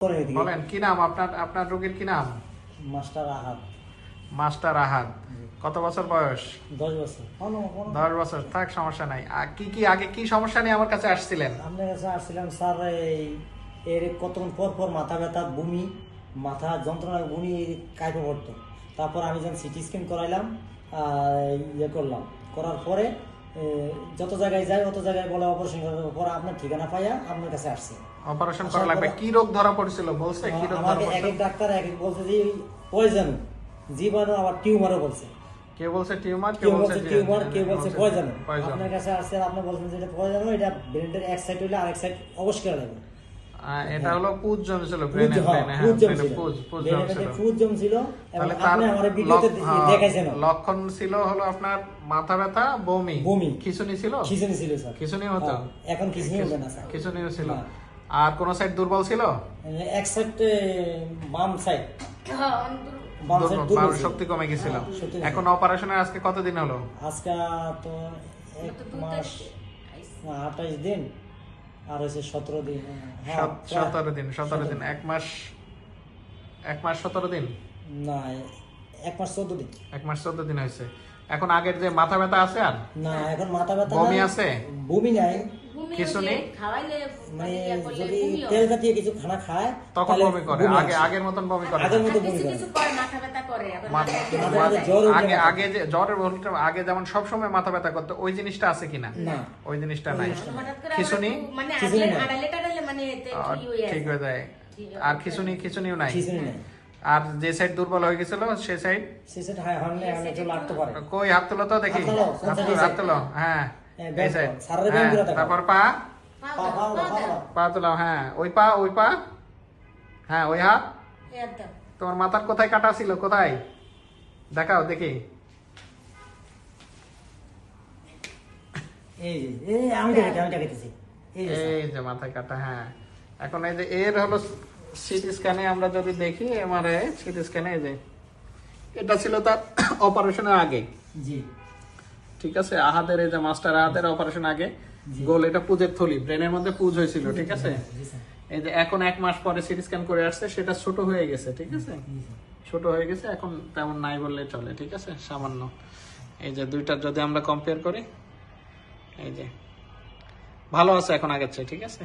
বলেন কি নাম আপনার? আপনার রোগীর কি নাম? মাস্টার আহাদ। মাস্টার আহাদ। কত বছর বয়স? 10 বছর। 10 বছর। থাক, সমস্যা নাই। কি আগে কি সমস্যা নিয়ে আমার কাছে আসছিলেন? আপনার কাছে আসছিলাম স্যার, এর কতক্ষণ পর পর মাথা ব্যথা, বমি, মাথা যন্ত্রণা, বমি কাইপে পড়তো। তারপর আমি যখন সিটি স্ক্যান করাইলাম, করলাম, করার পরে যত জায়গায় যাই অত জায়গায় বলে অপারেশন করার পর আপনার ঠিকানা পাইয়া আপনার কাছে আসছে। অপারেশন করা লাগবে। কি রোগ ধরা পড়ছিল বলছে? কি রোগ ধরা পড়ছে? এক এক ডাক্তার এক এক বলছে যে পয়জন, জীবাণু, আবার টিউমারও বলছে। কে বলছে টিউমার, কেউ বলছে টিউমার, কেউ বলছে পয়জন। আপনার কাছে আসছে, আপনি বলছেন যে এটা পয়জন, এটা ব্রেনের এক সাইড হইলে আরেক সাইড অবশ্যই লাগবে। এটা হলো পুজ জমছিল ব্রেনে। পুজ জমছিল এবং আপনি আমাদের ভিডিওতে দেখাইছেন। লক্ষণ ছিল হলো আপনার মাথা ব্যথা, বমি, খিঁচুনি ছিল। খিঁচুনি ছিল স্যার। খিঁচুনি হতো? এখন খিঁচুনি হবে না স্যার। খিঁচুনি ছিল। আর কোন সাইড দুর্বল ছিল? এক সাইড, বাম সাইড শক্তি কমে গেছিল। এখন অপারেশনের আজকে কতদিন হলো? আজকে তো 1 মাস 28 দিন, আর হচ্ছে 17 দিন। 17 দিন। 1 মাস 17 দিন না, 1 মাস 14 দিন। 1 মাস 14 দিন হয়েছে। এখন আগের যে মাথা ব্যথা আছে আর না? এখন মাথা ব্যথা, বমি আছে? বমি নাই, খিঁচুনি মানে যদি তেল জাতীয় কিছু খানা খায় তখন বমি করে। আগের মতন বমি করে? আগের মতো বমি করে। মাথা ব্যথা করে, আগে যে জ্বরের বলটা আগে যেমন সব সময় মাথা ব্যথা করতো, ওই জিনিসটা আছে কিনা? না, ওই জিনিসটা নাই। খিঁচুনি মানে ঠিক হয়ে যায়। আর খিঁচুনিও নাই। খিঁচুনি নাই। আর যে সাইড দুর্বল হয়ে গেছিল সেই সাইড লাগতে পারে। কই হাত তুলো তো দেখি। হাত তুলো। হ্যাঁ, এই সাইড। তারপর পা তুলাও। হ্যাঁ, ওই পা। হ্যাঁ, ওই হাত। তোমার মাথার কোথায় কাটা ছিল? কোথায় দেখাও দেখি। এই যে মাথায় কাটা। হ্যাঁ, এখন এই যে এর হলো সিটি স্ক্যানে আমরা যদি দেখি, এমআরআই সিটি স্ক্যানে এই যে এটা ছিল তার অপারেশনের আগে। জি, ঠিক আছে। আহাদের এই যে মাস্টার আহাদের অপারেশন আগে গোল, এটা পুজের থলি, ব্রেনের মধ্যে পুজ হয়েছিল। ঠিক আছে। এই যে এখন 1 মাস পরে সিটি স্ক্যান করে আসছে, সেটা ছোট হয়ে গেছে। ঠিক আছে, ছোট হয়ে গেছে, এখন তেমন নাই বললে চলে। ঠিক আছে, সামান্য। এই যে দুইটার যদি আমরা কম্পেয়ার করি, এই যে ভালো আছে এখন আগের চেয়ে। ঠিক আছে।